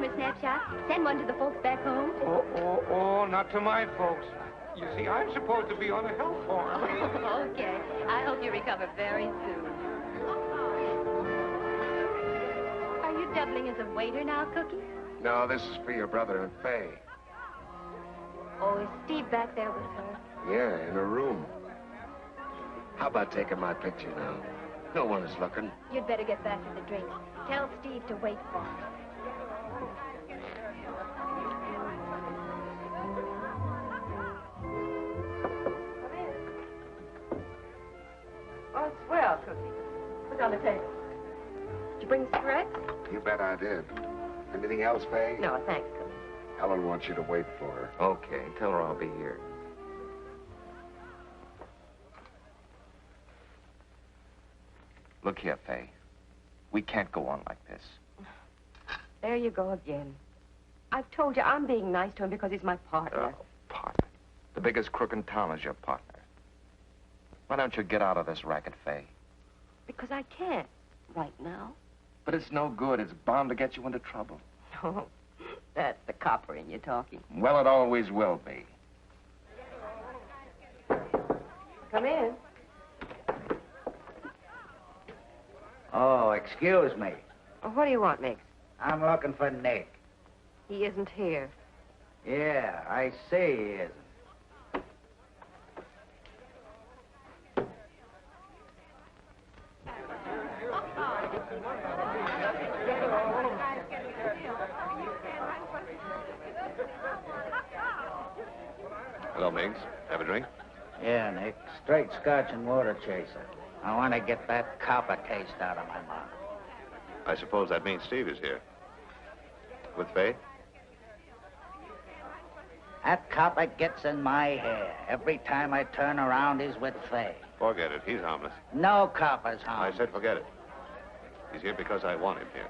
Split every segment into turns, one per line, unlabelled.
camera snapshot? Send one to the folks back home?
Oh, not to my folks. You see, I'm supposed to be on a health farm.
Okay. I hope you recover very soon. Are you doubling as a waiter now, Cookie?
No, this is for your brother and Faye.
Oh, is Steve back there with her?
Yeah, in a room. How about taking my picture now? No one is looking.
You'd better get back to the drinks. Tell Steve to wait for me.
Oh, swell, Cookie. What's on the table? Did you bring cigarettes?
You bet I did. Anything else, Faye?
No, thanks, Cookie.
Helen wants you to wait for her.
Okay, tell her I'll be here.
Look here, Faye. We can't go on like this.
There you go again. I've told you I'm being nice to him because he's my partner.
Oh, partner. The biggest crook in town is your partner. Why don't you get out of this racket, Faye?
Because I can't right now.
But it's no good. It's bound to get you into trouble.
Oh, that's the copper in you talking.
Well, it always will be.
Come in.
Oh, excuse me.
Oh, what do you want, Mix?
I'm looking for Nick.
He isn't here.
Yeah, I see he isn't.
Hello, Miggs. Have a drink?
Yeah, Nick. Straight scotch and water chaser. I want to get that copper taste out of my mouth.
I suppose that means Steve is here. With Faye?
That copper gets in my hair. Every time I turn around, he's with Faye.
Forget it. He's harmless.
No copper's
I
harmless.
said forget it. He's here because I want him here.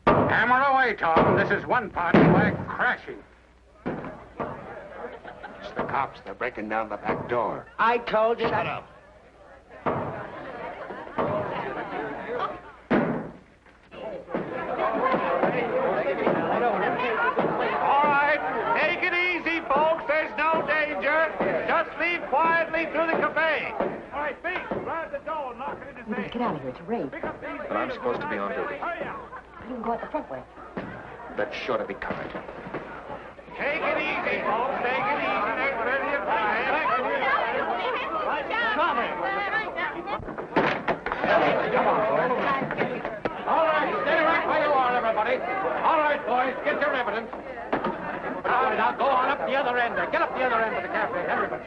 Hammer away, Tom. This is one party by crashing.
It's the cops. They're breaking down the back door.
I told you
Shut up.
All right, take it easy, folks. There's no danger. Just leave quietly through the cafe. All right, Pete, grab the door and lock it in his
We better
face.
get out of here. It's a raid.
But I'm supposed to be on duty.
Hurry up.
You can go out the front way.
That's sure to be covered.
Take it easy, folks. Take it easy. There's plenty of time. Come on. All right, stay right where you are, everybody. All right, boys, get your evidence. Now go on up the other end there. Get up the other end of the cafe, everybody.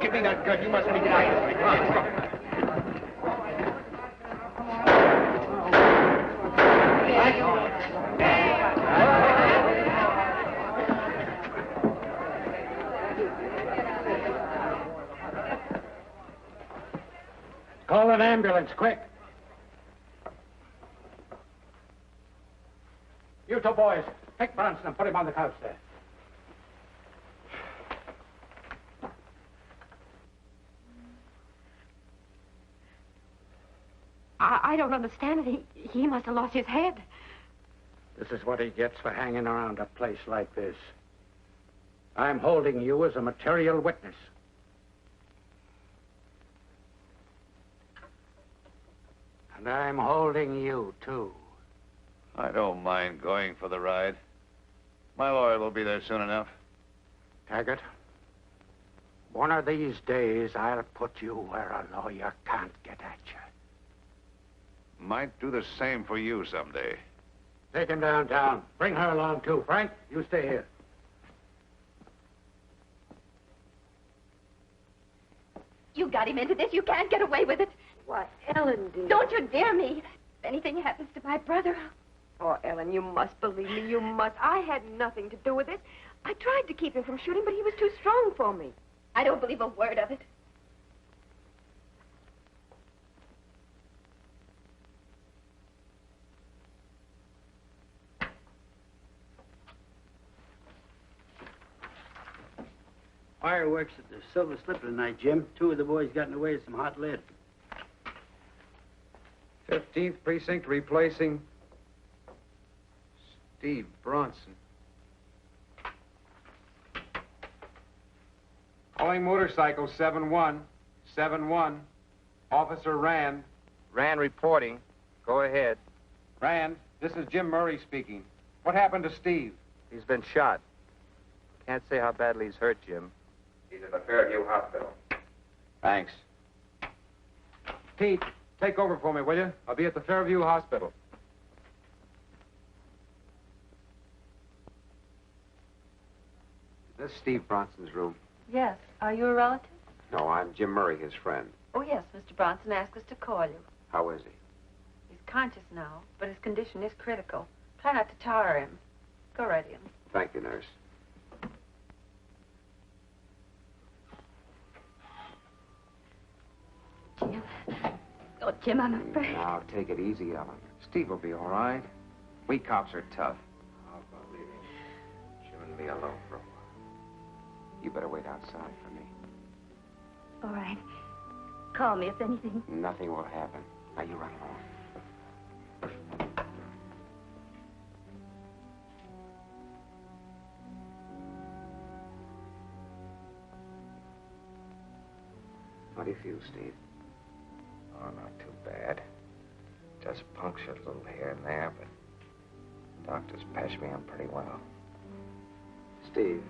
Give me that gun. You must be lying. Come on.
Call an ambulance, quick. You two boys, take Bronson and put him on the couch there.
I don't understand it. He must have lost his head.
This is what he gets for hanging around a place like this. I'm holding you as a material witness. And I'm holding you, too.
I don't mind going for the ride. My lawyer will be there soon enough.
Taggart, one of these days I'll put you where a lawyer can't get at you.
Might do the same for you someday.
Take him downtown. Bring her along, too. Frank, you stay here.
You got him into this. You can't get away with it.
What, Ellen, dear?
Don't you dare me. If anything happens to my brother,
Oh, Ellen, you must believe me. You must. I had nothing to do with it. I tried to keep him from shooting, but he was too strong for me.
I don't believe a word of it.
Fireworks at the Silver Slipper tonight, Jim. 2 of the boys got in the way of some hot lead.
15th Precinct replacing Steve Bronson. Calling motorcycle 7-1. 7-1. Officer Rand.
Rand reporting. Go ahead.
Rand, this is Jim Murray speaking. What happened to Steve?
He's been shot. Can't say how badly he's hurt, Jim.
He's at the Fairview Hospital.
Thanks. Pete, take over for me, will you? I'll be at the Fairview Hospital.
This is Steve Bronson's room.
Yes. Are you a relative?
No, I'm Jim Murray, his friend.
Oh, yes. Mr. Bronson asked us to call you.
How is he?
He's conscious now, but his condition is critical. Try not to tire him. Go right in.
Thank you, nurse.
Jim. Oh, Jim, I'm afraid.
Now, take it easy, Ellen. Steve will be all right. We cops are tough.
I'll go leave him. Jim and me alone for a while.
You better wait outside for me.
All right. Call me if anything.
Nothing will happen. Now, you run along. How do you feel, Steve?
Oh, not too bad. Just punctured a little here and there, but doctors patched me on pretty well.
Steve,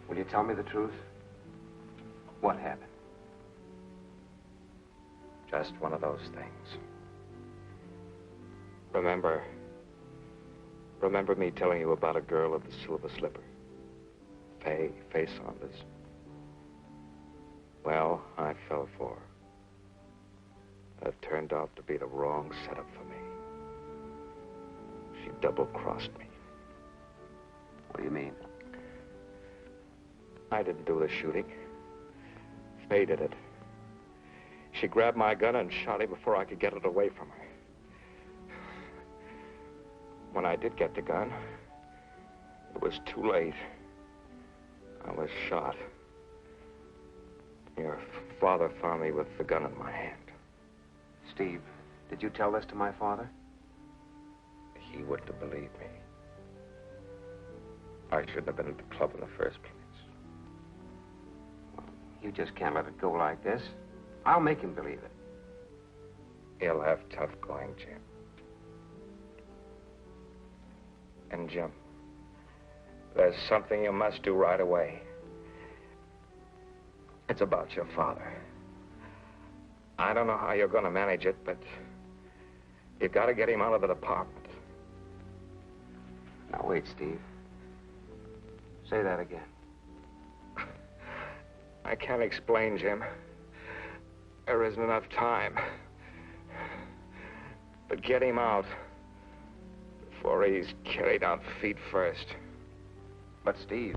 will you tell me the truth? What happened?
Just one of those things. Remember me telling you about a girl at the Silver Slipper? Faye Saunders. Well, I fell for her. It turned out to be the wrong setup for me. She double-crossed me.
What do you mean?
I didn't do the shooting. Faye did it. She grabbed my gun and shot me before I could get it away from her. When I did get the gun, it was too late. I was shot. Your father found me with the gun in my hand.
Steve, did you tell this to my father?
He wouldn't have believed me. I shouldn't have been at the club in the first place.
Well, you just can't let it go like this. I'll make him believe it.
He'll have tough going, Jim. And, Jim, there's something you must do right away. It's about your father. I don't know how you're going to manage it, but you got to get him out of the department.
Now, wait, Steve. Say that again.
I can't explain, Jim. There isn't enough time. But get him out before he's carried out feet first.
But, Steve,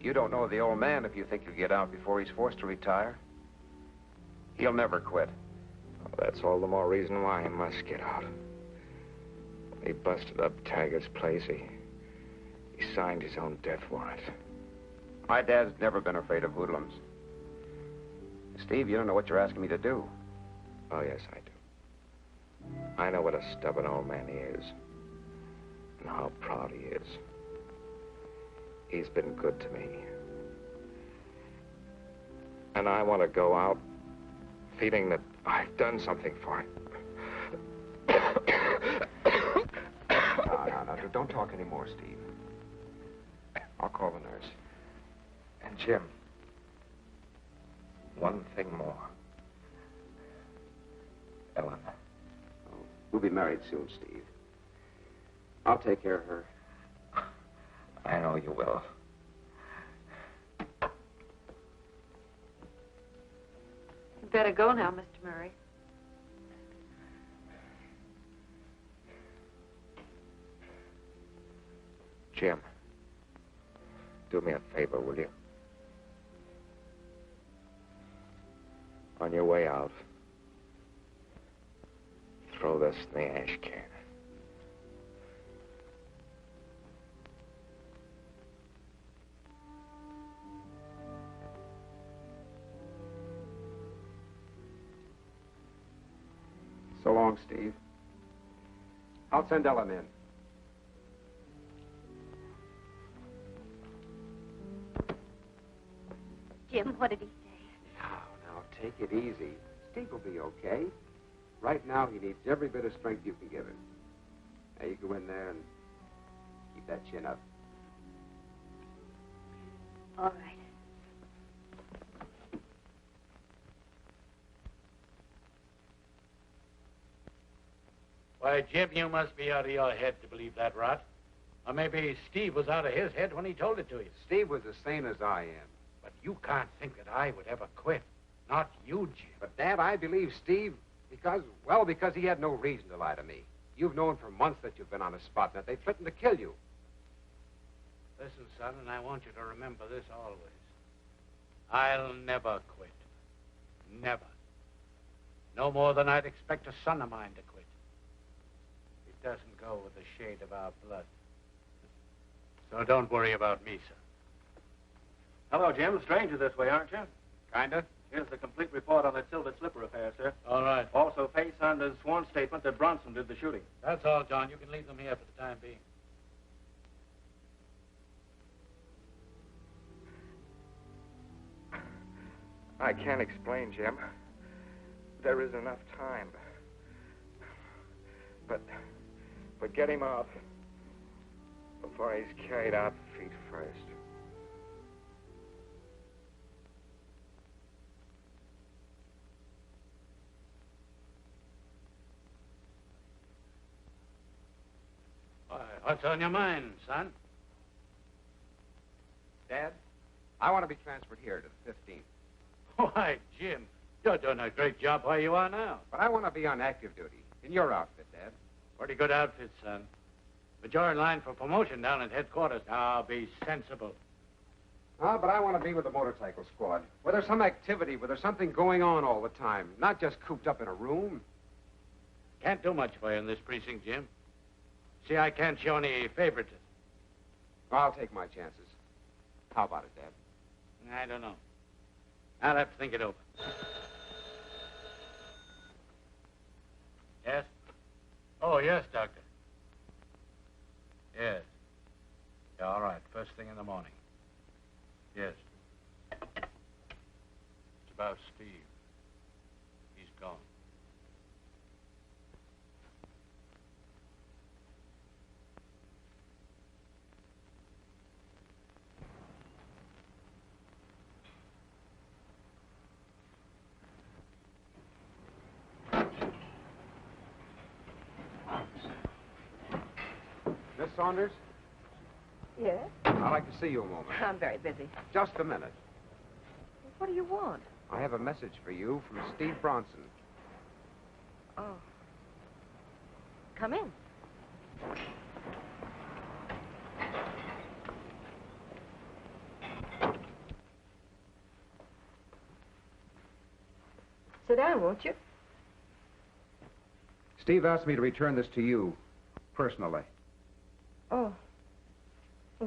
you don't know the old man if you think you'll get out before he's forced to retire. He'll never quit.
Well, that's all the more reason why he must get out. When he busted up Taggart's place, he signed his own death warrant.
My dad's never been afraid of hoodlums. Steve, you don't know what you're asking me to do.
Oh, yes, I do. I know what a stubborn old man he is. And how proud he is. He's been good to me. And I want to go out feeling that I've done something for him.
No, don't talk anymore, Steve. I'll call the nurse.
And, Jim, one thing more. Ellen.
Oh, we'll be married soon, Steve. I'll take care of her.
I know you will.
You better go now, Mr. Murray.
Jim, do me a favor, will you? On your way out, throw this in the ash can.
So long, Steve. I'll send Ellen in.
Jim, what did he say?
Now, take it easy. Steve will be okay. Right now, he needs every bit of strength you can give him. Now, you go in there and keep that chin up.
All right.
Why, Jim, you must be out of your head to believe that rot. Or maybe Steve was out of his head when he told it to you.
Steve was as sane as I am.
But you can't think that I would ever quit. Not you, Jim.
But, Dad, I believe Steve because he had no reason to lie to me. You've known for months that you've been on a spot and that they threatened to kill you.
Listen, son, and I want you to remember this always. I'll never quit. Never. No more than I'd expect a son of mine to quit. It doesn't go with the shade of our blood. So don't worry about me, son.
Hello, Jim. Stranger this way, aren't you?
Kinda.
Here's the complete report on that Silver Slipper affair, sir.
All right.
Also, Faye Saunders' sworn statement that Bronson did the shooting.
That's all, John. You can leave them here for the time being.
I can't explain, Jim. There isn't enough time. But get him out before he's carried out feet first.
Why, what's on your mind, son?
Dad, I want to be transferred here to the 15th.
Why, Jim, you're doing a great job where you are now.
But I want to be on active duty in your outfit, Dad.
Pretty good outfit, son. But you're in line for promotion down at headquarters. Now, be sensible.
But I want to be with the motorcycle squad. Where there's some activity, where there's something going on all the time. Not just cooped up in a room.
Can't do much for you in this precinct, Jim. See, I can't show any favoritism.
I'll take my chances. How about it, Dad?
I don't know. I'll have to think it over. Yes? Oh, yes, Doctor. Yes. Yeah, all right. First thing in the morning. Yes. It's about Steve. He's gone.
Miss Saunders?
Yes?
I'd like to see you a moment.
I'm very busy.
Just a minute.
What do you want?
I have a message for you from Steve Bronson.
Oh. Come in. Sit down, won't you?
Steve asked me to return this to you, personally.
Oh.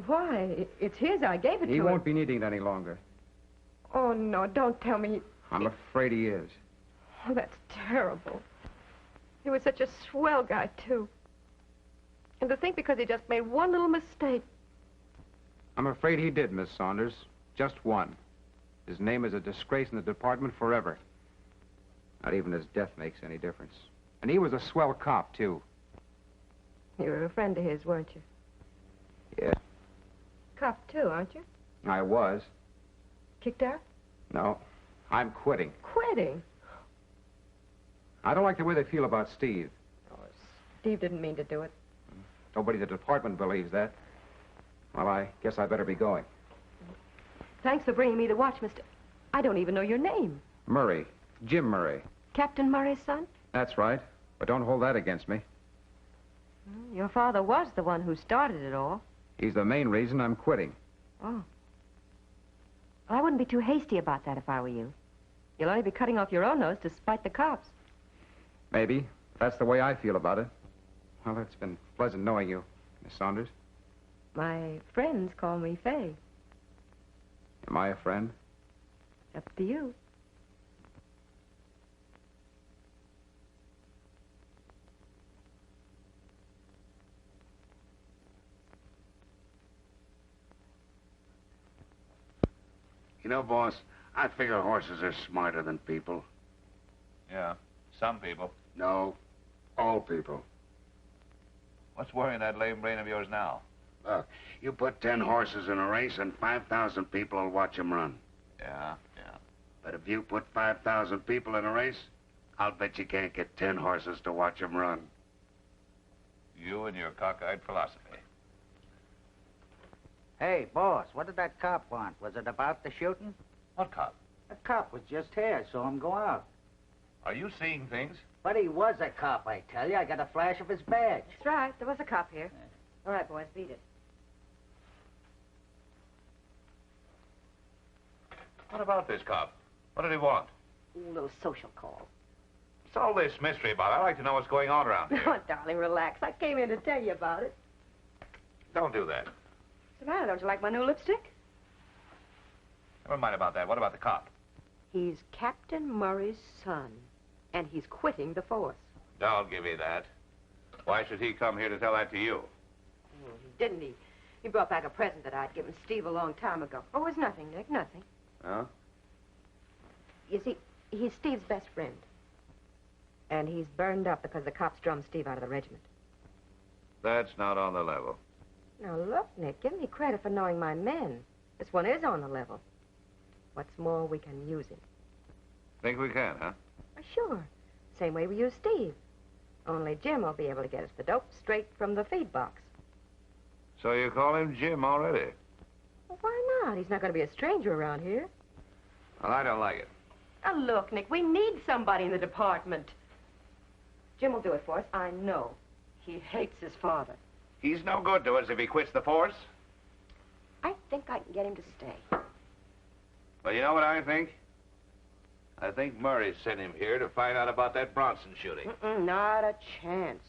Why? It's his. I gave it to him.
He won't be needing it any longer.
Oh, no, don't tell me.
I'm afraid he is.
Oh, that's terrible. He was such a swell guy, too. And to think because he just made one little mistake.
I'm afraid he did, Miss Saunders. Just one. His name is a disgrace in the department forever. Not even his death makes any difference. And he was a swell cop, too.
You were a friend of his, weren't you?
Yeah,
Cop, too, aren't you?
I was.
Kicked out?
No, I'm quitting.
Quitting?
I don't like the way they feel about Steve.
Oh, Steve didn't mean to do it.
Nobody in the department believes that. Well, I guess I better be going.
Thanks for bringing me the watch, Mr. I don't even know your name.
Murray. Jim Murray.
Captain Murray's son?
That's right. But don't hold that against me.
Your father was the one who started it all.
He's the main reason I'm quitting.
Oh. Well, I wouldn't be too hasty about that if I were you. You'll only be cutting off your own nose to spite the cops.
Maybe. That's the way I feel about it. Well, it's been pleasant knowing you, Miss Saunders.
My friends call me Faye.
Am I a friend?
Up to you.
You know, boss, I figure horses are smarter than people.
Yeah, some people.
No, all people.
What's worrying that lame brain of yours now?
Look, you put 10 horses in a race and 5,000 people will watch them run.
Yeah.
But if you put 5,000 people in a race, I'll bet you can't get 10 horses to watch them run.
You and your cockeyed philosophy.
Hey, boss, what did that cop want? Was it about the shooting?
What cop?
The cop was just here, saw him go out.
Are you seeing things?
But he was a cop, I tell you. I got a flash of his badge.
That's right. There was a cop here. All right, boys, beat it.
What about this cop? What did he want?
Ooh, little social call.
What's all this mystery about? I'd like to know what's going on around here.
Oh, darling, relax. I came in to tell you about it.
Don't do that.
What's the matter? Don't you like my new lipstick?
Never mind about that. What about the cop?
He's Captain Murray's son, and he's quitting the force.
Don't give me that. Why should he come here to tell that to you?
Oh, didn't he? He brought back a present that I'd given Steve a long time ago. Oh, it was nothing, Nick, nothing.
Huh?
You see, he's Steve's best friend. And he's burned up because the cops drummed Steve out of the regiment.
That's not on the level.
Now, look, Nick, give me credit for knowing my men. This one is on the level. What's more, we can use him.
Think we can, huh?
Why, sure. Same way we use Steve. Only Jim will be able to get us the dope straight from the feed box.
So you call him Jim already?
Well, why not? He's not going to be a stranger around here.
Well, I don't like it.
Now, look, Nick, we need somebody in the department. Jim will do it for us, I know. He hates his father.
He's no good to us if he quits the force.
I think I can get him to stay.
Well, you know what I think? I think Murray sent him here to find out about that Bronson shooting.
Not a chance.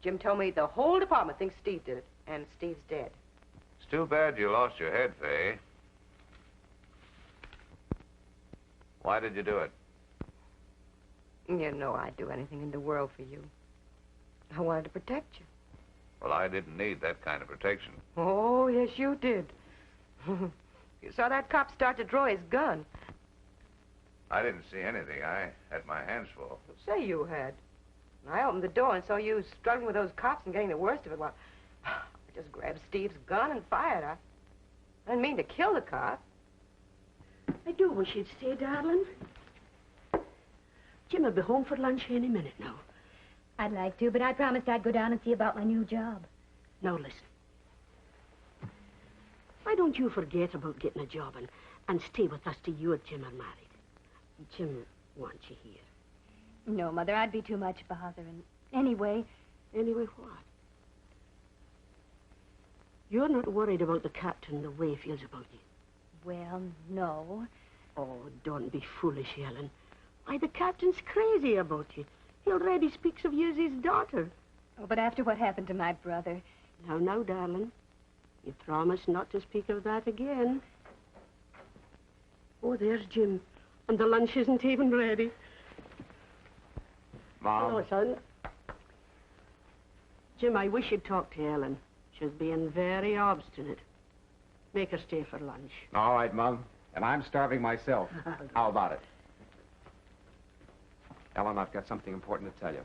Jim told me the whole department thinks Steve did it, and Steve's dead.
It's too bad you lost your head, Fay. Why did you do it?
You know I'd do anything in the world for you. I wanted to protect you.
Well, I didn't need that kind of protection.
Oh, yes, you did. You saw that cop start to draw his gun.
I didn't see anything. I had my hands full.
Say you had. I opened the door and saw you struggling with those cops and getting the worst of it. Well, I just grabbed Steve's gun and fired. I didn't mean to kill the cop.
I do wish you'd stay, darling. Jim will be home for lunch any minute now.
I'd like to, but I promised I'd go down and see about my new job.
Now, listen. Why don't you forget about getting a job and stay with us till you and Jim are married? Jim wants you here.
No, Mother, I'd be too much bother. And anyway...
Anyway what? You're not worried about the captain the way he feels about you?
Well, no.
Oh, don't be foolish, Helen. Why, the captain's crazy about you. He already speaks of you as his daughter.
Oh, but after what happened to my brother...
Now, darling. You promised not to speak of that again. Oh, there's Jim. And the lunch isn't even ready.
Mom?
Hello, son. Jim, I wish you'd talk to Ellen. She's being very obstinate. Make her stay for lunch.
All right, Mom. And I'm starving myself. How about it? Ellen, I've got something important to tell you.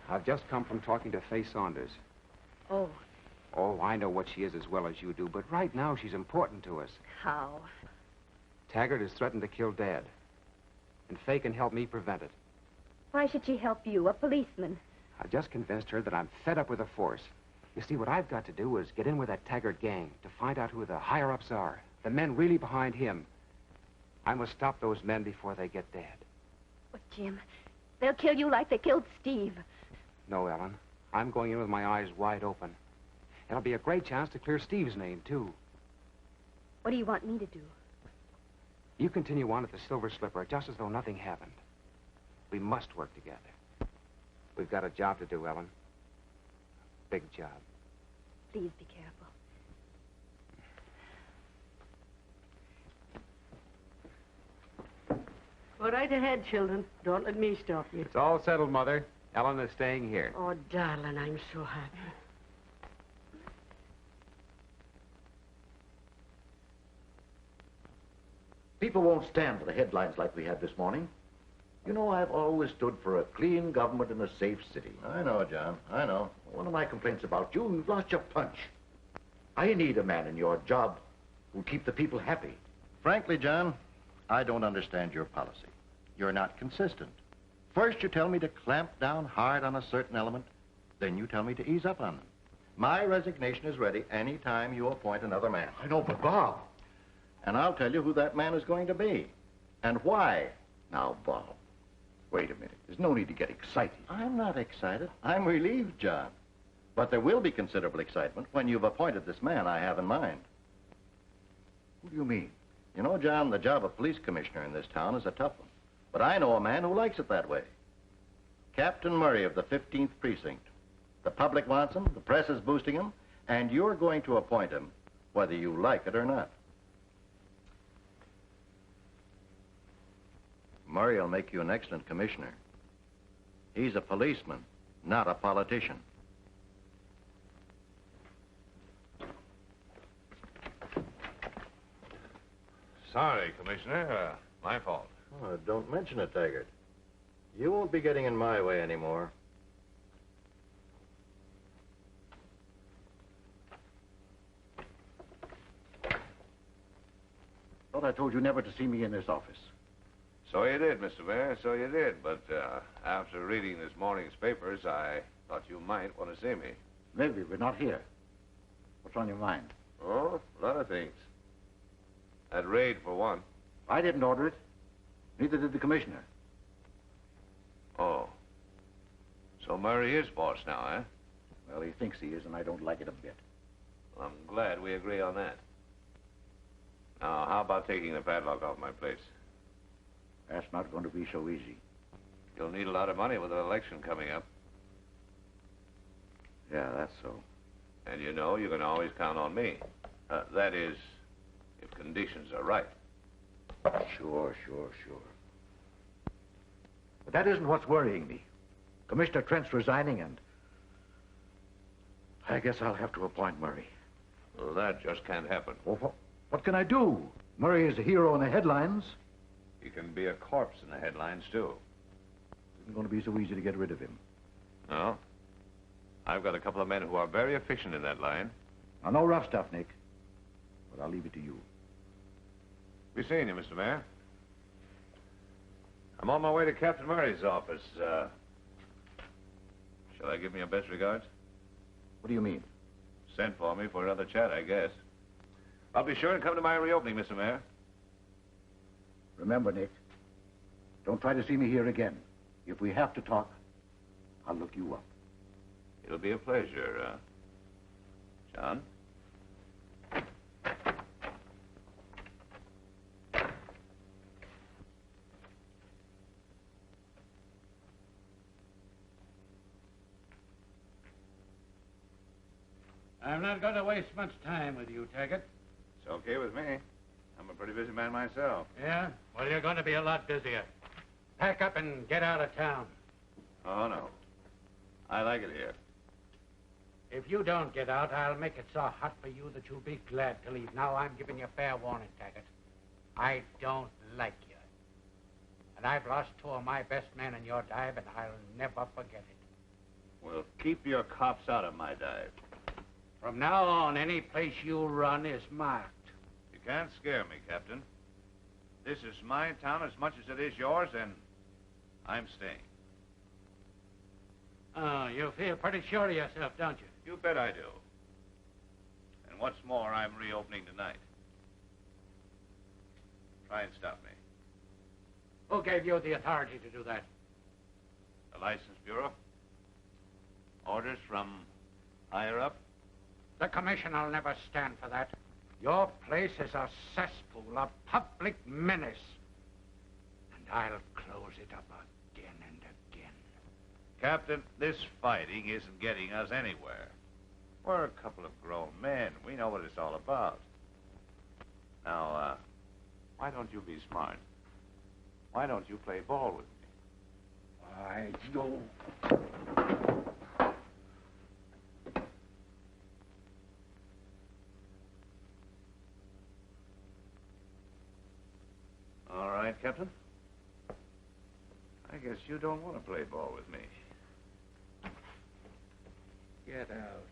I've just come from talking to Fay Saunders.
Oh.
Oh, I know what she is as well as you do, but right now she's important to us.
How?
Taggart has threatened to kill Dad. And Fay can help me prevent it.
Why should she help you, a policeman?
I just convinced her that I'm fed up with the force. You see, what I've got to do is get in with that Taggart gang to find out who the higher-ups are, the men really behind him. I must stop those men before they get Dad.
But, Jim, they'll kill you like they killed Steve.
No, Ellen. I'm going in with my eyes wide open. It'll be a great chance to clear Steve's name, too.
What do you want me to do?
You continue on at the Silver Slipper, just as though nothing happened. We must work together. We've got a job to do, Ellen. A big job.
Please be careful.
Go right ahead, children. Don't let me stop you.
It's all settled, Mother. Ellen is staying here.
Oh, darling, I'm so happy.
People won't stand for the headlines like we had this morning. You know, I've always stood for a clean government and a safe city.
I know, John. I know.
One of my complaints about you, you've lost your punch. I need a man in your job who'll keep the people happy.
Frankly, John, I don't understand your policy. You're not consistent. First, you tell me to clamp down hard on a certain element. Then you tell me to ease up on them. My resignation is ready any time you appoint another man.
I know, but Bob.
And I'll tell you who that man is going to be. And why.
Now, Bob, wait a minute. There's no need to get excited.
I'm not excited. I'm relieved, John. But there will be considerable excitement when you've appointed this man I have in mind.
Who do you mean?
You know, John, the job of police commissioner in this town is a tough one. But I know a man who likes it that way. Captain Murray of the 15th Precinct. The public wants him, the press is boosting him, and you're going to appoint him whether you like it or not. Murray will make you an excellent commissioner. He's a policeman, not a politician.
Sorry, Commissioner. My fault.
Oh, don't mention it, Taggart. You won't be getting in my way anymore.
Thought I told you never to see me in this office.
So you did, Mr. Mayor, so you did. But after reading this morning's papers, I thought you might want to see me.
Maybe, but not here. What's on your mind?
Oh, a lot of things. That raid, for one.
I didn't order it. Neither did the commissioner.
Oh. So Murray is boss now, eh?
Well, he thinks he is, and I don't like it a bit.
Well, I'm glad we agree on that. Now, how about taking the padlock off my place?
That's not going to be so easy.
You'll need a lot of money with an election coming up.
Yeah, that's so.
And you know you can always count on me. That is, if conditions are right.
Sure. But that isn't what's worrying me. Commissioner Trent's resigning, and I guess I'll have to appoint Murray.
Well, that just can't happen.
Well, what can I do? Murray is a hero in the headlines.
He can be a corpse in the headlines, too.
It isn't going to be so easy to get rid of him.
No? I've got a couple of men who are very efficient in that line.
Now, no rough stuff, Nick. But I'll leave it to you.
Be seeing you, Mr. Mayor. I'm on my way to Captain Murray's office. Shall I give me your best regards?
What do you mean?
Sent for me for another chat, I guess. I'll be sure and come to my reopening, Mr. Mayor.
Remember, Nick, don't try to see me here again. If we have to talk, I'll look you up.
It'll be a pleasure, John.
I'm not going to waste much time with you, Taggart.
It's okay with me. I'm a pretty busy man myself.
Yeah? Well, you're going to be a lot busier. Pack up and get out of town.
Oh, no. I like it here.
If you don't get out, I'll make it so hot for you that you'll be glad to leave. Now, I'm giving you fair warning, Taggart. I don't like you. And I've lost two of my best men in your dive, and I'll never forget it.
Well, keep your cops out of my dive.
From now on, any place you run is marked.
You can't scare me, Captain. This is my town as much as it is yours, and I'm staying.
Oh, you feel pretty sure of yourself, don't you?
You bet I do. And what's more, I'm reopening tonight. Try and stop me.
Who gave you the authority to do that?
The License Bureau? Orders from higher up?
The commissioner will never stand for that. Your place is a cesspool, a public menace. And I'll close it up again and again.
Captain, this fighting isn't getting us anywhere. We're a couple of grown men. We know what it's all about. Now, why don't you be smart? Why don't you play ball with me?
I don't.
right, Captain. I guess you don't want to play ball with me.
Get out.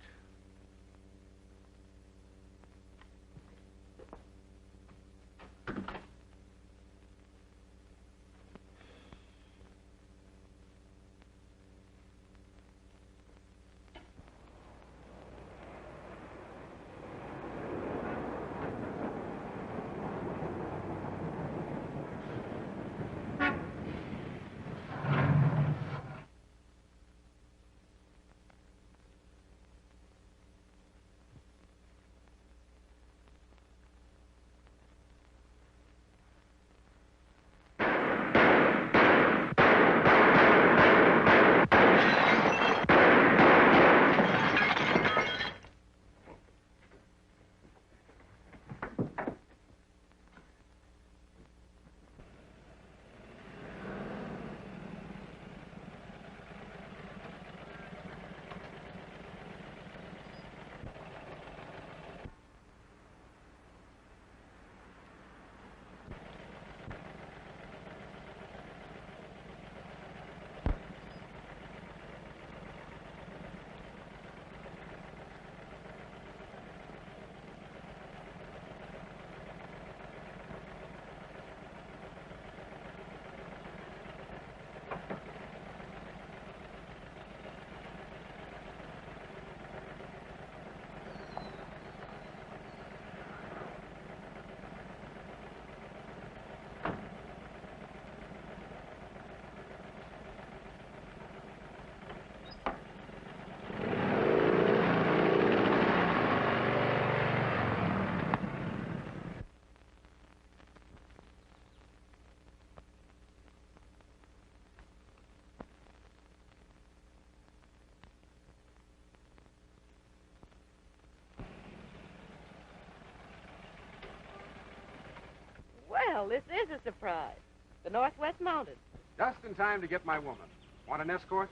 Well, this is a surprise. The Northwest Mounted.
Just in time to get my woman. Want an escort?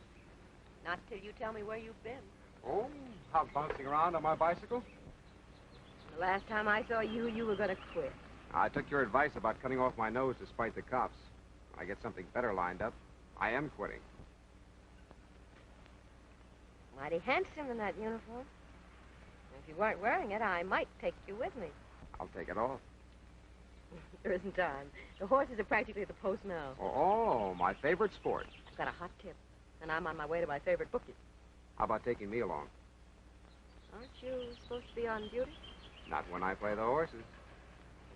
Not till you tell me where you've been.
Oh, out bouncing around on my bicycle?
The last time I saw you, you were going to quit.
I took your advice about cutting off my nose to spite the cops. When I get something better lined up, I am quitting.
Mighty handsome in that uniform. If you weren't wearing it, I might take you with me.
I'll take it off.
There isn't time. The horses are practically at the post now.
Oh, my favorite sport.
I've got a hot tip, and I'm on my way to my favorite bookie.
How about taking me along?
Aren't you supposed to be on duty?
Not when I play the horses.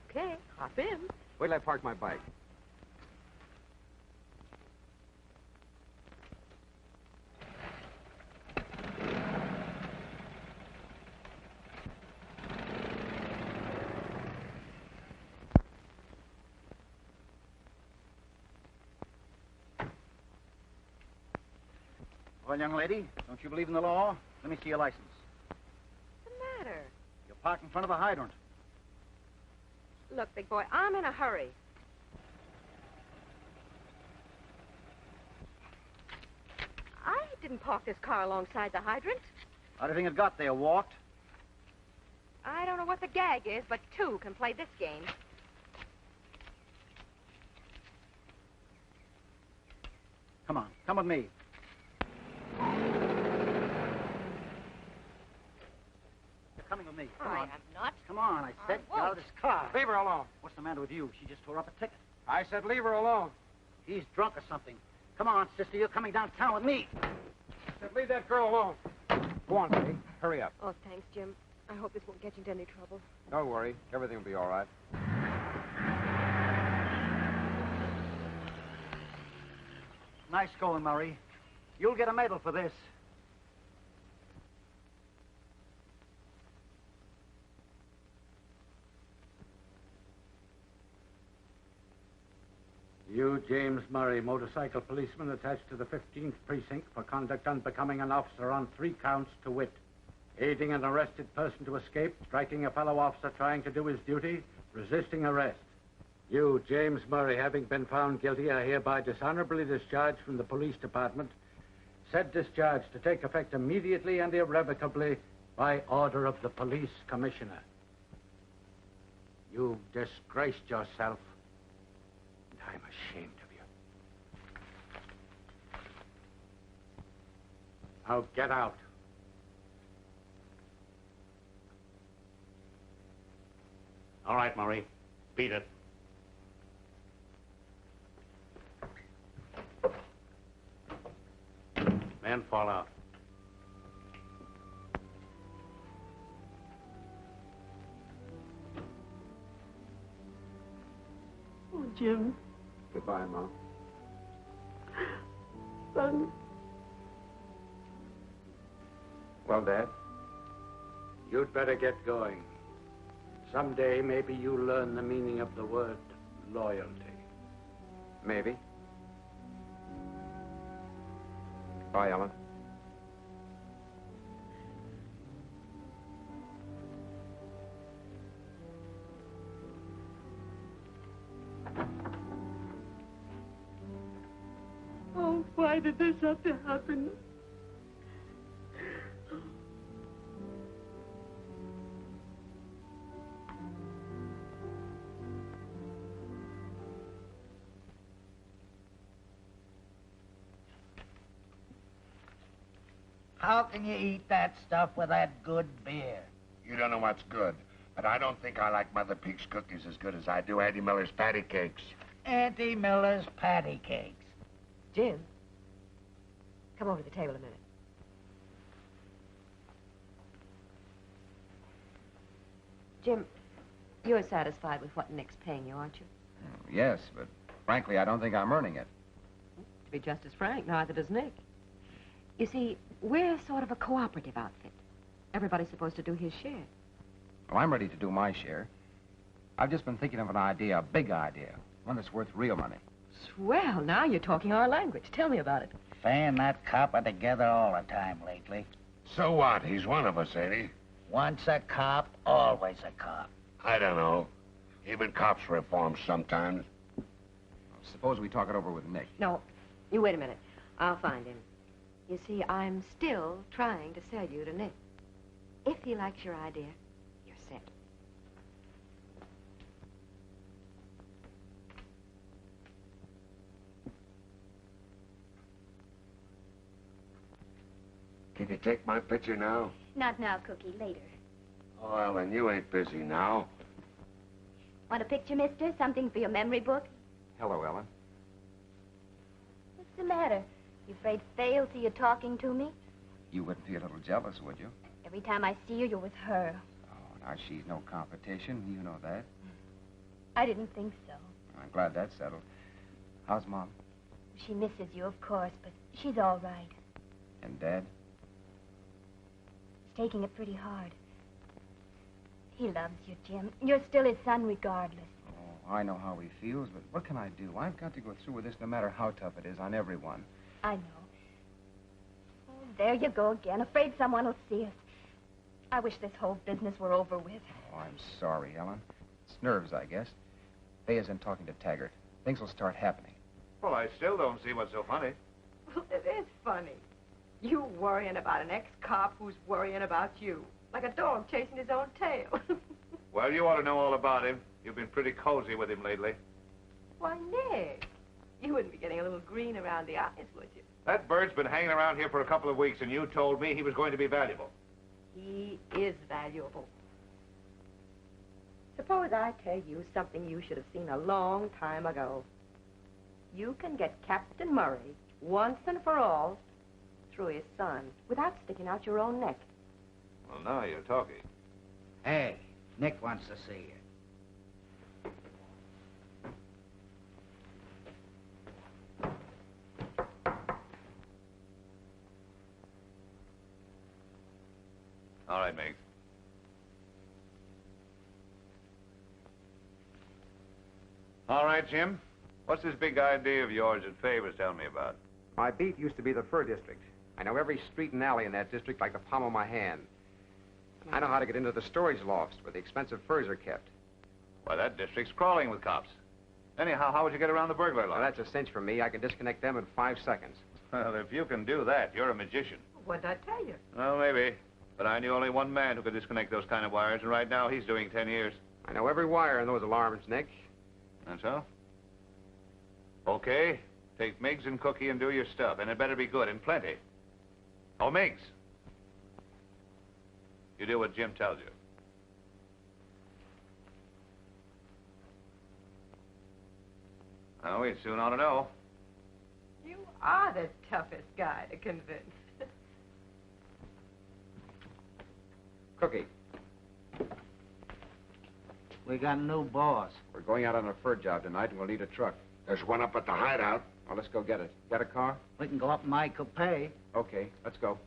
Okay, hop in.
Wait till I park my bike.
Well, young lady, don't you believe in the law? Let me see your license.
What's the matter?
You're parked in front of a hydrant.
Look, big boy, I'm in a hurry. I didn't park this car alongside the hydrant.
How do you think it got there? Walked?
I don't know what the gag is, but two can play this game.
Come on, come with me. You're coming with me. Come
I
on.
am not.
Come on, I said. Get out of this car.
Leave her alone.
What's the matter with you? She just tore up a ticket.
I said leave her alone.
He's drunk or something. Come on, sister, you're coming downtown with me.
I said leave that girl alone. Go on, Betty. Hurry up.
Oh, thanks, Jim. I hope this won't get you into any trouble.
Don't worry. Everything will be all right.
Nice going, Murray. You'll get a medal for this.
You, James Murray, motorcycle policeman attached to the 15th Precinct for conduct unbecoming an officer on 3 counts to wit. Aiding an arrested person to escape, striking a fellow officer trying to do his duty, resisting arrest. You, James Murray, having been found guilty, are hereby dishonorably discharged from the police department. Said discharge to take effect immediately and irrevocably by order of the police commissioner. You've disgraced yourself. I I'm ashamed of you. Now get out.
All right, Murray. Beat it. Men fall out.
Oh, Jim.
Goodbye, Mom.
Son.
Well, Dad?
You'd better get going. Someday, maybe you'll learn the meaning of the word loyalty.
Maybe. Bye, Ellen.
Oh, why did this have to happen?
How can you eat that stuff with that good beer?
You don't know what's good, but I don't think I like Mother Peak's cookies as good as I do Auntie Miller's patty cakes.
Auntie Miller's patty cakes.
Jim, come over to the table a minute. Jim, you're satisfied with what Nick's paying you, aren't you?
Yes, but frankly, I don't think I'm earning it.
To be just as frank, neither does Nick. You see, we're sort of a cooperative outfit. Everybody's supposed to do his share.
Well, I'm ready to do my share. I've just been thinking of an idea, a big idea, one that's worth real money.
Swell, now you're talking our language. Tell me about it.
Fan that copper together all the time lately.
So what? He's one of us, ain't he?
Once a cop, always a cop.
I don't know. Even cops reform sometimes.
Suppose we talk it over with Nick.
No, you wait a minute. I'll find him. You see, I'm still trying to sell you to Nick. If he likes your idea, you're set.
Can you take my picture now?
Not now, Cookie. Later.
Oh, Ellen, you ain't busy now.
Want a picture, mister? Something for your memory book?
Hello, Ellen.
What's the matter? You afraid Fay'll see you talking to me?
You wouldn't be a little jealous, would you?
Every time I see you, you're with her.
Oh, now, she's no competition. You know that.
I didn't think so.
I'm glad that's settled. How's Mom?
She misses you, of course, but she's all right.
And Dad?
He's taking it pretty hard. He loves you, Jim. You're still his son regardless.
Oh, I know how he feels, but what can I do? I've got to go through with this no matter how tough it is on everyone.
I know. Oh, there you go again. Afraid someone will see us. I wish this whole business were over with.
Oh, I'm sorry, Ellen. It's nerves, I guess. Fay isn't talking to Taggart. Things will start happening.
Well, I still don't see what's so funny.
Well, it is funny. You worrying about an ex-cop who's worrying about you. Like a dog chasing his own tail.
Well, you ought to know all about him. You've been pretty cozy with him lately.
Why, Nick, you wouldn't be getting a little green around the eyes, would you?
That bird's been hanging around here for a couple of weeks, and you told me he was going to be valuable.
He is valuable. Suppose I tell you something you should have seen a long time ago. You can get Captain Murray, once and for all, through his son, without sticking out your own neck.
Well, now you're talking.
Hey, Nick wants to see you.
All right, Meg. All right, Jim. What's this big idea of yours that Fay was telling me about?
My beat used to be the fur district. I know every street and alley in that district like the palm of my hand. I know how to get into the storage lofts where the expensive furs are kept.
Why, that district's crawling with cops. Anyhow, how would you get around the burglar alarm?
Now, that's a cinch for me. I can disconnect them in 5 seconds.
Well, if you can do that, you're a magician.
What'd I tell you?
Well, maybe. But I knew only one man who could disconnect those kind of wires, and right now he's doing 10 years.
I know every wire in those alarms, Nick.
And so? Okay. Take Miggs and Cookie and do your stuff, and it better be good and plenty. Oh, Miggs. You do what Jim tells you. Oh, we soon ought to know.
You are the toughest guy to convince.
Cookie,
We got a new boss.
we're going out on a fur job tonight, and we'll need a truck.
There's one up at the hideout.
Well, let's go get it. Got a car?
We can go up my coupe.
Okay, let's go.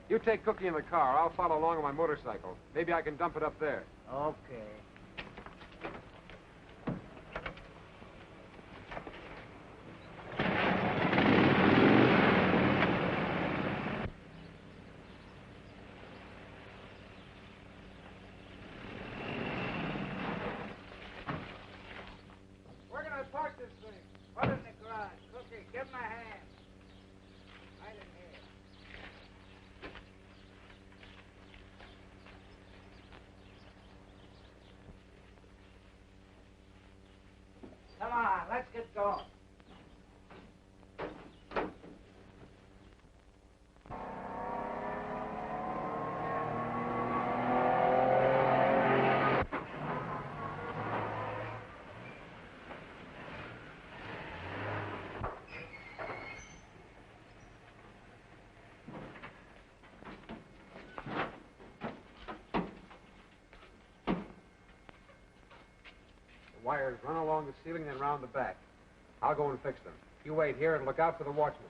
You take Cookie in the car. I'll follow along on my motorcycle. Maybe I can dump it up there.
Okay.
Where can I park this thing? Put it in the garage. Cookie, give him a hand. Right in here. Come on, let's get going.
The wires run along the ceiling and round the back. I'll go and fix them. You wait here and look out for the watchman.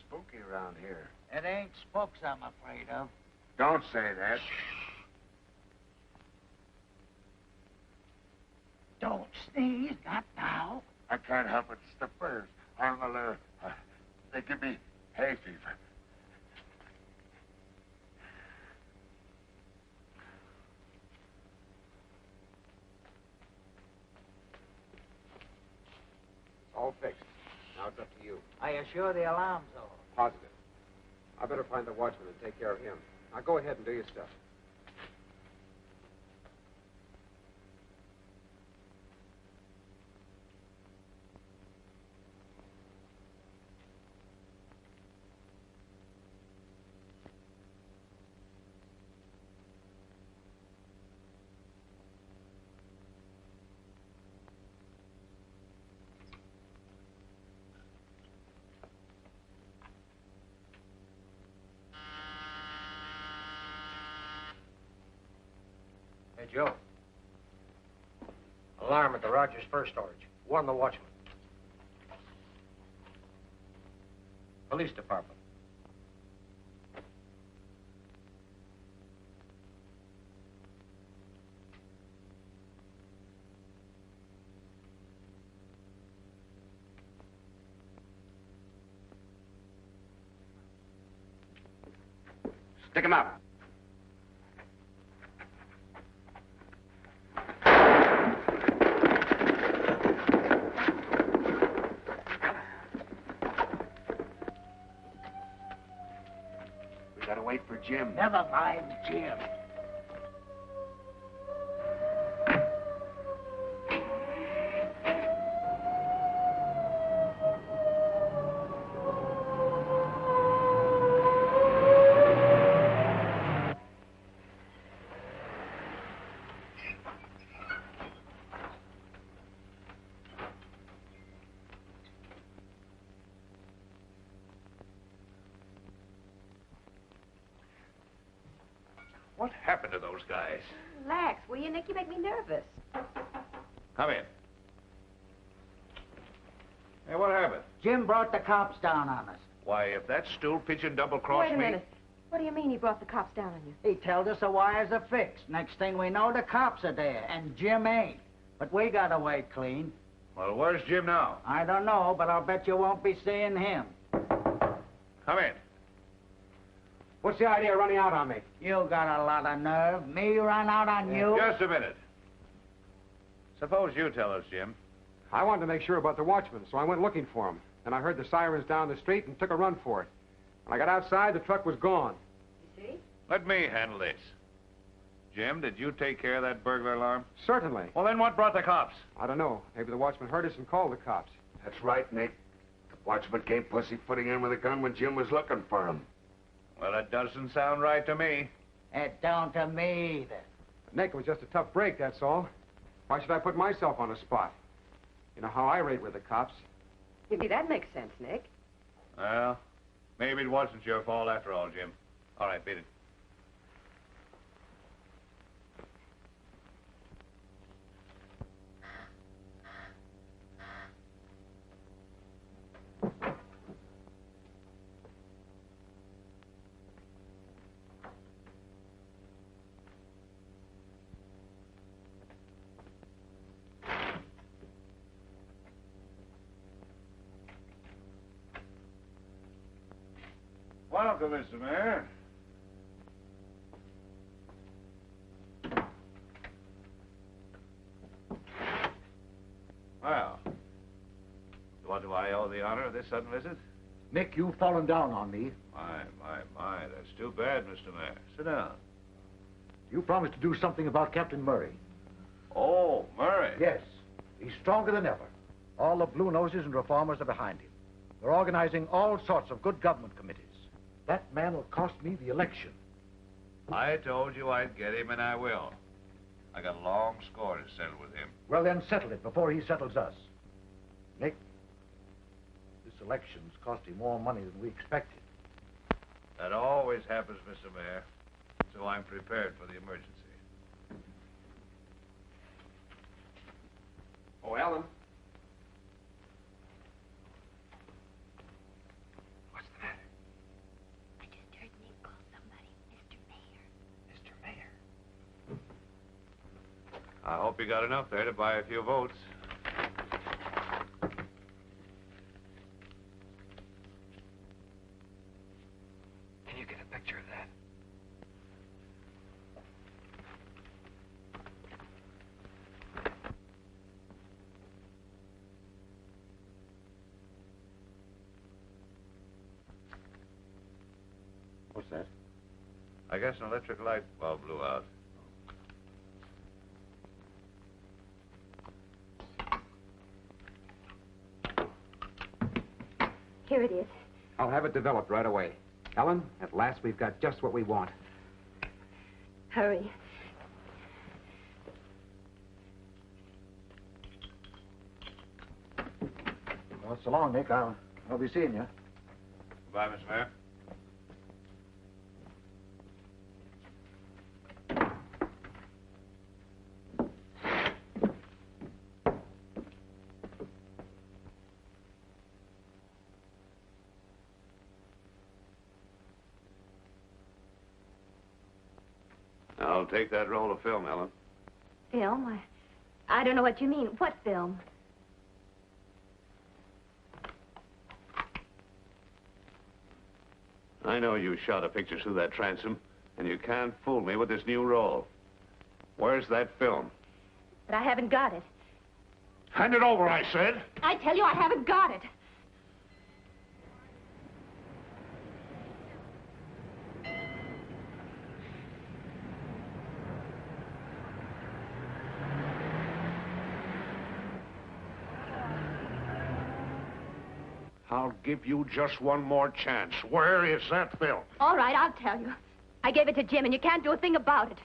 Spooky around here.
It ain't spooks I'm afraid of.
Don't say that.
Don't sneeze, not now.
I can't help it. It's the furs on my lip. They give me hay fever.
All fixed. Now it's up to you.
Are you sure the alarm's off?
Positive. I better find the watchman and take care of him. Now go ahead and do your stuff.
Hey, Joe. Alarm at the Rogers Fur Storage. Warn the watchman. Police Department.
Stick him up.
We gotta wait for Jim.
Never mind, Jim.
What happened to those guys?
Relax, will you, Nick? You make me nervous.
Come in. Hey, what happened?
Jim brought the cops down on us.
Why, if that stool pigeon double-crossed
Wait a
me...
minute. What do you mean he brought the cops down on you?
He told us the wires are fixed. Next thing we know, the cops are there, and Jim ain't. But we got away clean.
Well, where's Jim now?
I don't know, but I'll bet you won't be seeing him.
Come in.
What's the idea of running out on me?
You got a lot of nerve. Me run out on you?
Just a minute. Suppose you tell us, Jim.
I wanted to make sure about the watchman, so I went looking for him. Then I heard the sirens down the street and took a run for it. When I got outside, the truck was gone.
You see?
Let me handle this. Jim, did you take care of that burglar alarm?
Certainly.
Well, then what brought the cops?
I don't know. Maybe the watchman heard us and called the cops.
That's right, Nick. The watchman came pussyfooting in with a gun when Jim was looking for him.
Well, that doesn't sound right to me.
It don't to me either.
Nick, it was just a tough break, that's all. Why should I put myself on the spot? You know how I rate with the cops.
Maybe that makes sense, Nick.
Well, maybe it wasn't your fault after all, Jim. All right, beat it. Welcome, Mr. Mayor. Well, what do I owe the honor of this sudden visit?
Nick, you've fallen down on me.
My, that's too bad, Mr. Mayor. Sit down.
You promised to do something about Captain Murray.
Oh, Murray.
Yes. He's stronger than ever. All the Blue Noses and reformers are behind him. They're organizing all sorts of good government committees. That man will cost me the election.
I told you I'd get him, and I will. I got a long score to settle with him.
Well, then settle it before he settles us. Nick, this election's costing more money than we expected.
That always happens, Mr. Mayor. So I'm prepared for the emergency.
Oh, Ellen.
I just heard Nick call somebody Mr. Mayor.
Mr. Mayor.
I hope you got enough there to buy a few votes.
Can you get a picture of that?
What's that?
I guess an electric light bulb blew out.
Here it is.
I'll have it developed right away. Ellen, at last we've got just what we want.
Hurry.
Well, so long, Nick. I'll be seeing you.
Goodbye, Mr. Mayor. I'll take that roll of film, Ellen.
Film? I don't know what you mean. What film?
I know you shot a picture through that transom, and you can't fool me with this new roll. Where's that film?
But I haven't got it.
Hand it over, I said.
I tell you, I haven't got it.
I'll give you just one more chance. Where is that film?
All right, I'll tell you. I gave it to Jim, and you can't do a thing about it.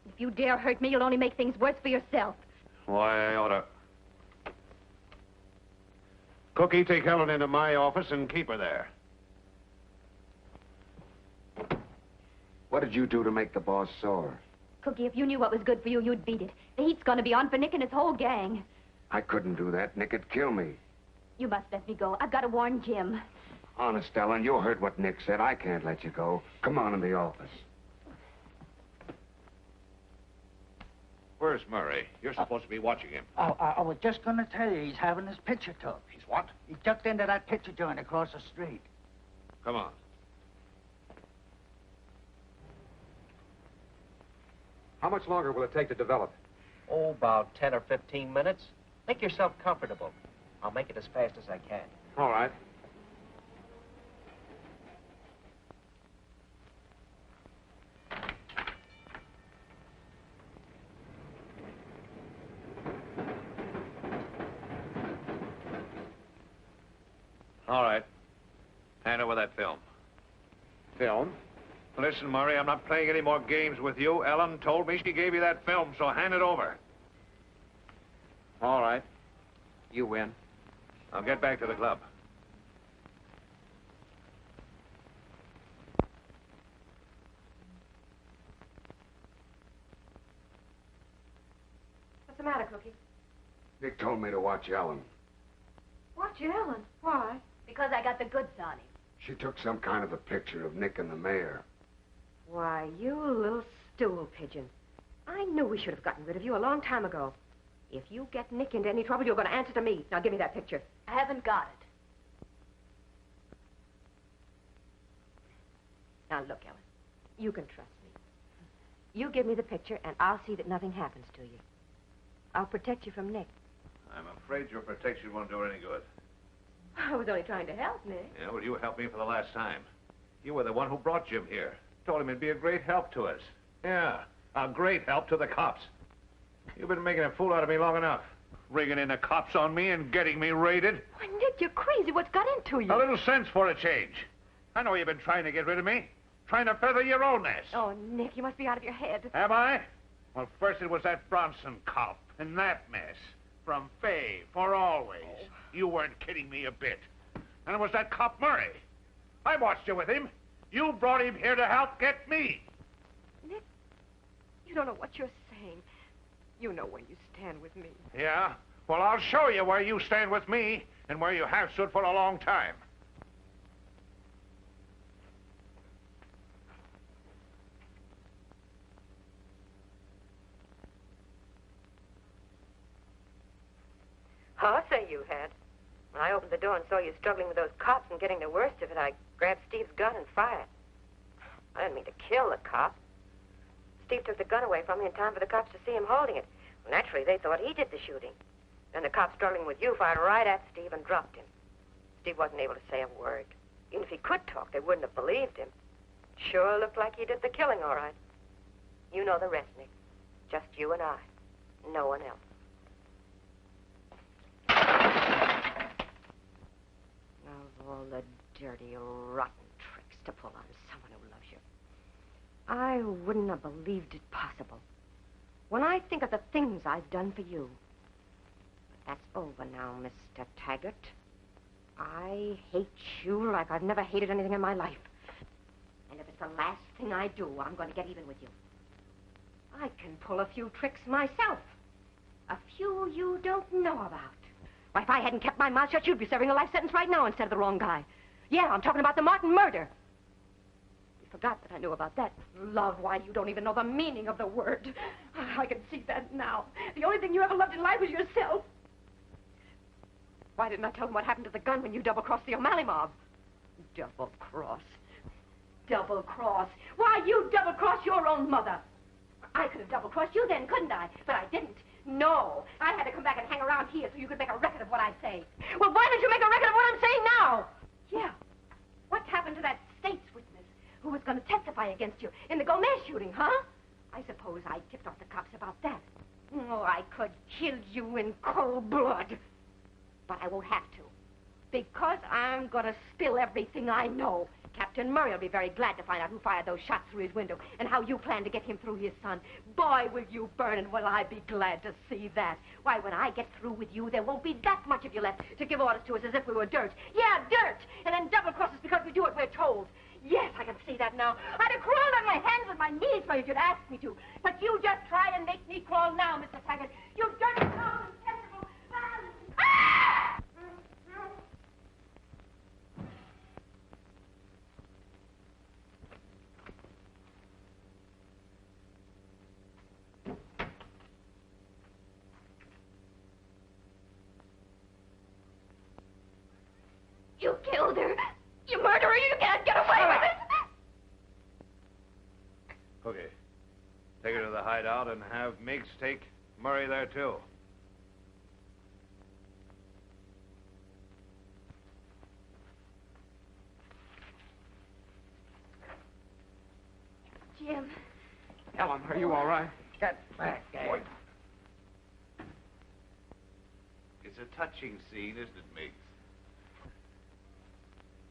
If you dare hurt me, you'll only make things worse for yourself.
Why, I ought to... Cookie, take Helen into my office and keep her there.
What did you do to make the boss sore?
Cookie, if you knew what was good for you, you'd beat it. The heat's gonna be on for Nick and his whole gang.
I couldn't do that. Nick'd kill me.
You must let me go. I've got to warn Jim.
Honest, Ellen, you heard what Nick said. I can't let you go. Come on in the office.
Where's Murray? You're supposed to be watching him.
I was just going to tell you, he's having his picture took.
He's what?
He tucked into that picture joint across the street.
Come on.
How much longer will it take to develop?
Oh, about 10 or 15 minutes. Make yourself comfortable. I'll make it as fast as I can.
All right.
All right. Hand over that film.
Film?
Listen, Murray, I'm not playing any more games with you. Ellen told me she gave you that film, so hand it over.
All right. You win.
I'll get back to the club.
What's the matter, Cookie?
Nick told me to watch Ellen.
Watch Ellen. Why?
Because I got the goods on him.
She took some kind of a picture of Nick and the mayor.
Why, you little stool pigeon. I knew we should have gotten rid of you a long time ago. If you get Nick into any trouble, you're going to answer to me. Now, give me that picture.
I haven't got it.
Now, look, Ellen, you can trust me. You give me the picture, and I'll see that nothing happens to you. I'll protect you from Nick.
I'm afraid your protection won't do any good.
I was only trying to help, Nick.
Yeah, well, you helped me for the last time. You were the one who brought Jim here. Told him it'd be a great help to us. Yeah, a great help to the cops. You've been making a fool out of me long enough. Rigging in the cops on me and getting me raided.
Why, Nick, you're crazy. What's got into you?
A little sense for a change. I know you've been trying to get rid of me. Trying to feather your own nest.
Oh, Nick, you must be out of your head.
Am I? Well, first it was that Bronson cop and that mess. From Fay, for always. Oh. You weren't kidding me a bit. And it was that cop Murray. I watched you with him. You brought him here to help get me.
Nick, you don't know what you're saying. You know where you stand with me.
Yeah? Well, I'll show you where you stand with me and where you have stood for a long time.
I'll say you had. When I opened the door and saw you struggling with those cops and getting the worst of it, I grabbed Steve's gun and fired. I didn't mean to kill the cop. Steve took the gun away from me in time for the cops to see him holding it. Well, naturally, they thought he did the shooting. Then the cop struggling with you fired right at Steve and dropped him. Steve wasn't able to say a word. Even if he could talk, they wouldn't have believed him. Sure looked like he did the killing, all right. You know the rest, Nick. Just you and I. No one else. Of all the dirty, rotten tricks to pull on someone who loves you. I wouldn't have believed it possible. When I think of the things I've done for you. But that's over now, Mr. Taggart. I hate you like I've never hated anything in my life. And if it's the last thing I do, I'm going to get even with you. I can pull a few tricks myself. A few you don't know about. Why, if I hadn't kept my mouth shut, you'd be serving a life sentence right now instead of the wrong guy. Yeah, I'm talking about the Martin murder. You forgot that I knew about that. Love, why, you don't even know the meaning of the word. I can see that now. The only thing you ever loved in life was yourself. Why didn't I tell them what happened to the gun when you double-crossed the O'Malley mob? Double-cross. Double-cross. Why, you double-crossed your own mother. I could have double-crossed you then, couldn't I? But I didn't. No. I had to come back and hang around here so you could make a record of what I say. Well, why don't you make a record of what I'm saying now? Yeah. What happened to that state's witness who was going to testify against you in the Gomez shooting, huh? I suppose I tipped off the cops about that. Oh, I could kill you in cold blood. But I won't have to. Because I'm going to spill everything I know. Captain Murray will be very glad to find out who fired those shots through his window and how you plan to get him through his son. Boy, will you burn, and will I be glad to see that. Why, when I get through with you, there won't be that much of you left to give orders to us as if we were dirt. Yeah, dirt! And then double-cross us because we do what we're told. Yes, I can see that now. I'd have crawled on my hands and my knees for you if you'd asked me to. But you just try and make me crawl now, Mr. Taggart. You dirty, cold, detestable... Ah! You killed her. You murderer. You can't get away with it.
Okay. Take her to the hideout. out and have Miggs take Murray there, too.
Jim.
Ellen, are you all right?
Get back, Gabe.
It's a touching scene, isn't it, Miggs?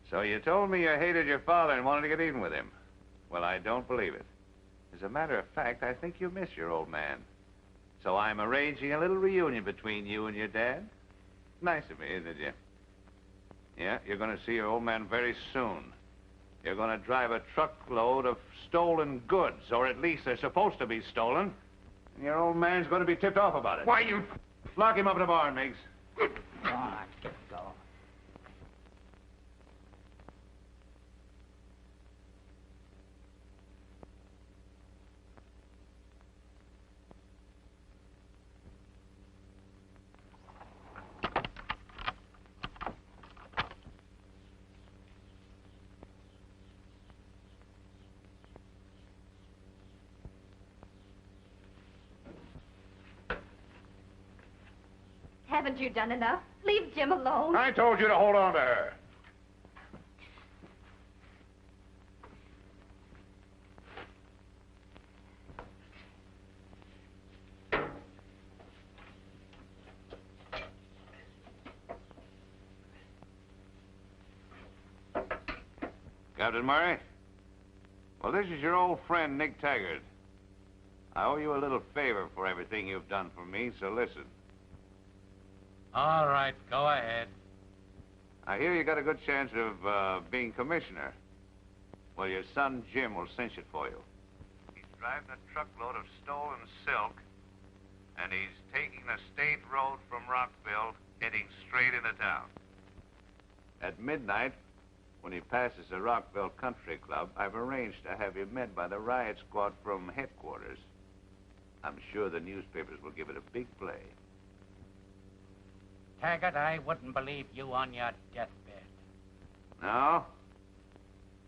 So you told me you hated your father and wanted to get even with him. Well, I don't believe it. As a matter of fact, I think you miss your old man. So I'm arranging a little reunion between you and your dad. Nice of me, isn't it, Jim? Yeah, you're going to see your old man very soon. You're going to drive a truckload of stolen goods, or at least they're supposed to be stolen. And your old man's going to be tipped off about it.
Why, you...
Lock him up in the barn, Miggs.
Come on, get going.
Haven't you done enough? Leave Jim alone.
I told you to hold on to her. Captain Murray? Well, this is your old friend, Nick Taggart. I owe you a little favor for everything you've done for me, so listen.
All right, go ahead.
I hear you got a good chance of being commissioner. Well, your son Jim will cinch it for you. He's driving a truckload of stolen silk, and he's taking the state road from Rockville, heading straight into town. At midnight, when he passes the Rockville Country Club, I've arranged to have him met by the riot squad from headquarters. I'm sure the newspapers will give it a big play.
Taggart, I wouldn't believe you on your deathbed.
No?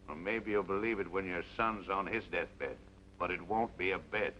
Well, maybe you'll believe it when your son's on his deathbed, but it won't be a bed.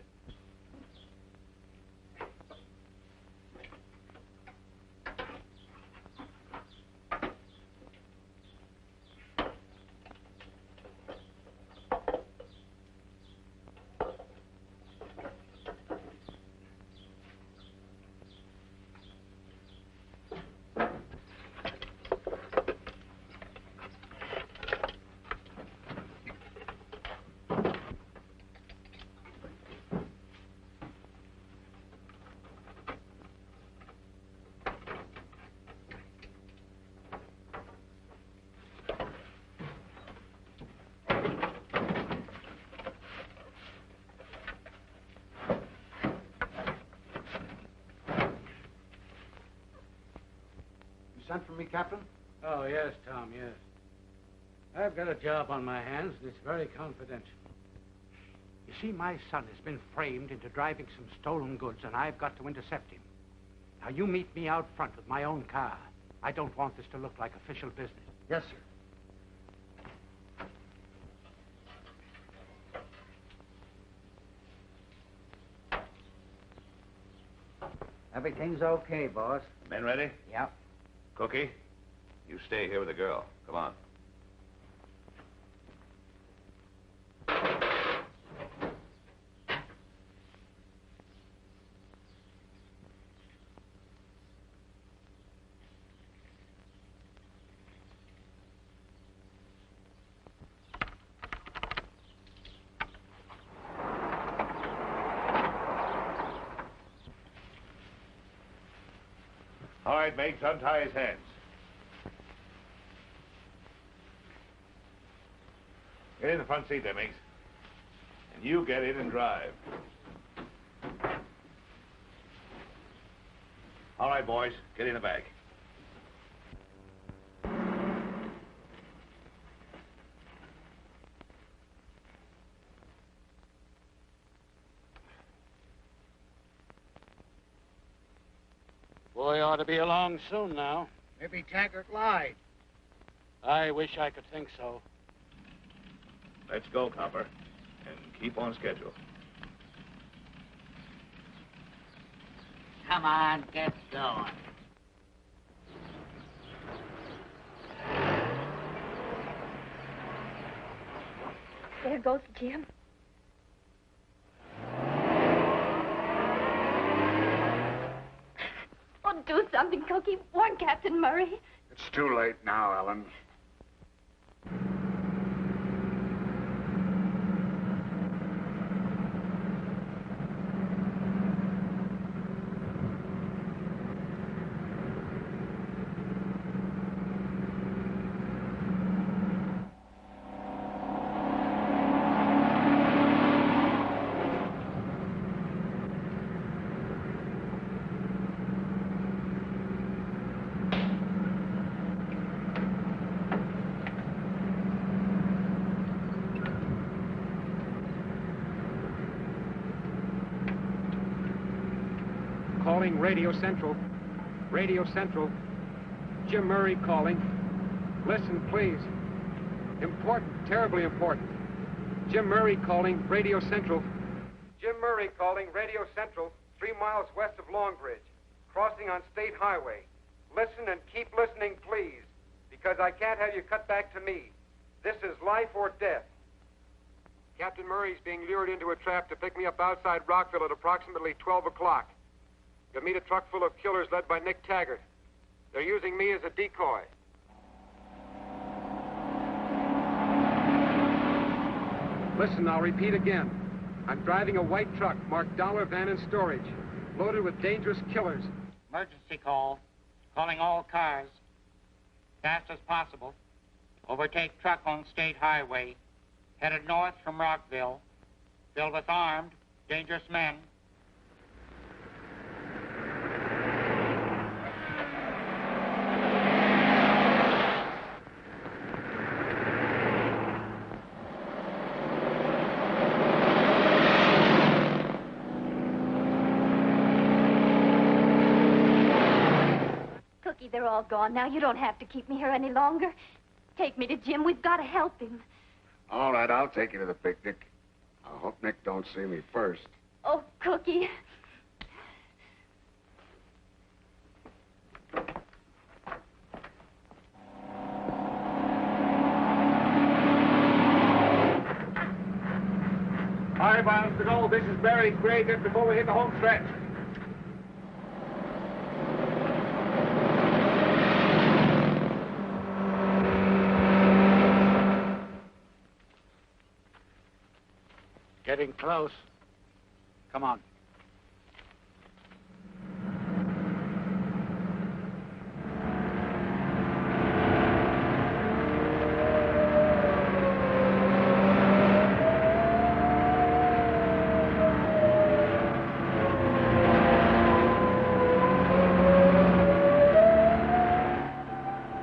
Sent for me, Captain?
Oh, yes, Tom, yes. I've got a job on my hands, and it's very confidential. You see, my son has been framed into driving some stolen goods, and I've got to intercept him. Now, you meet me out front with my own car. I don't want this to look like official business.
Yes, sir.
Everything's okay, boss.
Men ready?
Yep.
Cookie, you stay here with the girl. Come on. All right, Miggs, untie his hands. Get in the front seat there, Miggs. And you get in and drive. All right, boys, get in the back.
Boy ought to be along soon now.
Maybe Taggart lied.
I wish I could think so.
Let's go, Copper, and keep on schedule.
Come on, get going.
There goes Jim. Oh, do something, Cookie. Warn Captain Murray.
It's too late now, Ellen.
Calling Radio Central. Radio Central. Jim Murray calling. Listen, please. Important, terribly important. Jim Murray calling Radio Central. Jim Murray calling Radio Central, 3 miles west of Longbridge, crossing on State Highway. Listen and keep listening, please, because I can't have you cut back to me. This is life or death. Captain Murray's being lured into a trap to pick me up outside Rockville at approximately 12 o'clock. You'll meet a truck full of killers led by Nick Taggart. They're using me as a decoy. Listen, I'll repeat again. I'm driving a white truck marked Dollar Van and Storage, loaded with dangerous killers.
Emergency call. Calling all cars. Fast as possible. Overtake truck on State Highway. Headed north from Rockville. Filled with armed, dangerous men.
They're all gone now. You don't have to keep me here any longer. Take me to Jim. We've got to help him.
All right, I'll take you to the picnic. I hope Nick don't see me first.
Oh, Cookie.
All right, miles to go. This is Barry Gray just before we hit the home stretch.
Getting close. Come on.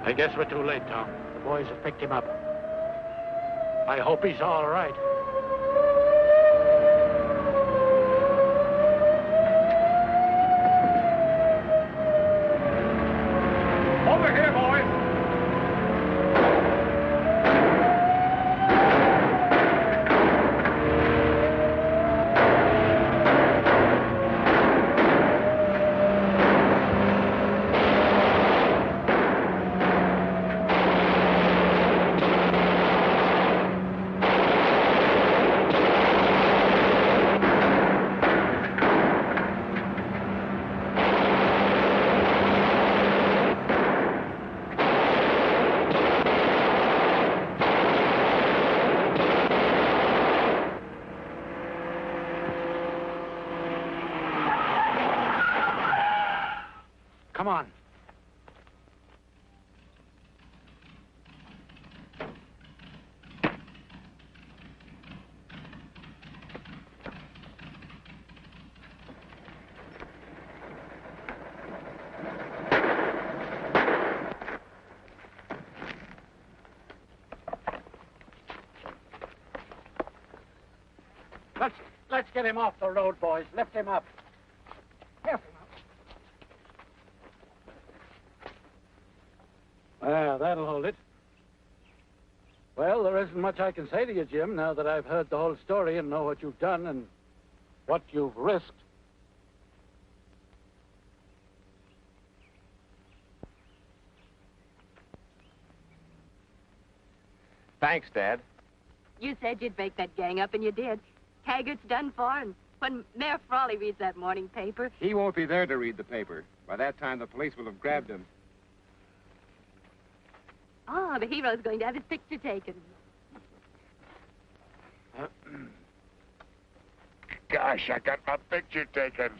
I guess we're too late, Tom. The boys have picked him up. I hope he's all right.
Over here, boys.
Come on. Let's get him off the road, boys. Lift him up. Lift him up.
That'll hold it. Well, there isn't much I can say to you, Jim, now that I've heard the whole story and know what you've done and what you've risked.
Thanks, Dad.
You said you'd break that gang up, and you did. Taggart's done for, and when Mayor Frawley reads that morning paper...
He won't be there to read the paper. By that time, the police will have grabbed him.
Oh, the hero's going to have his picture taken.
Gosh, I got my picture taken.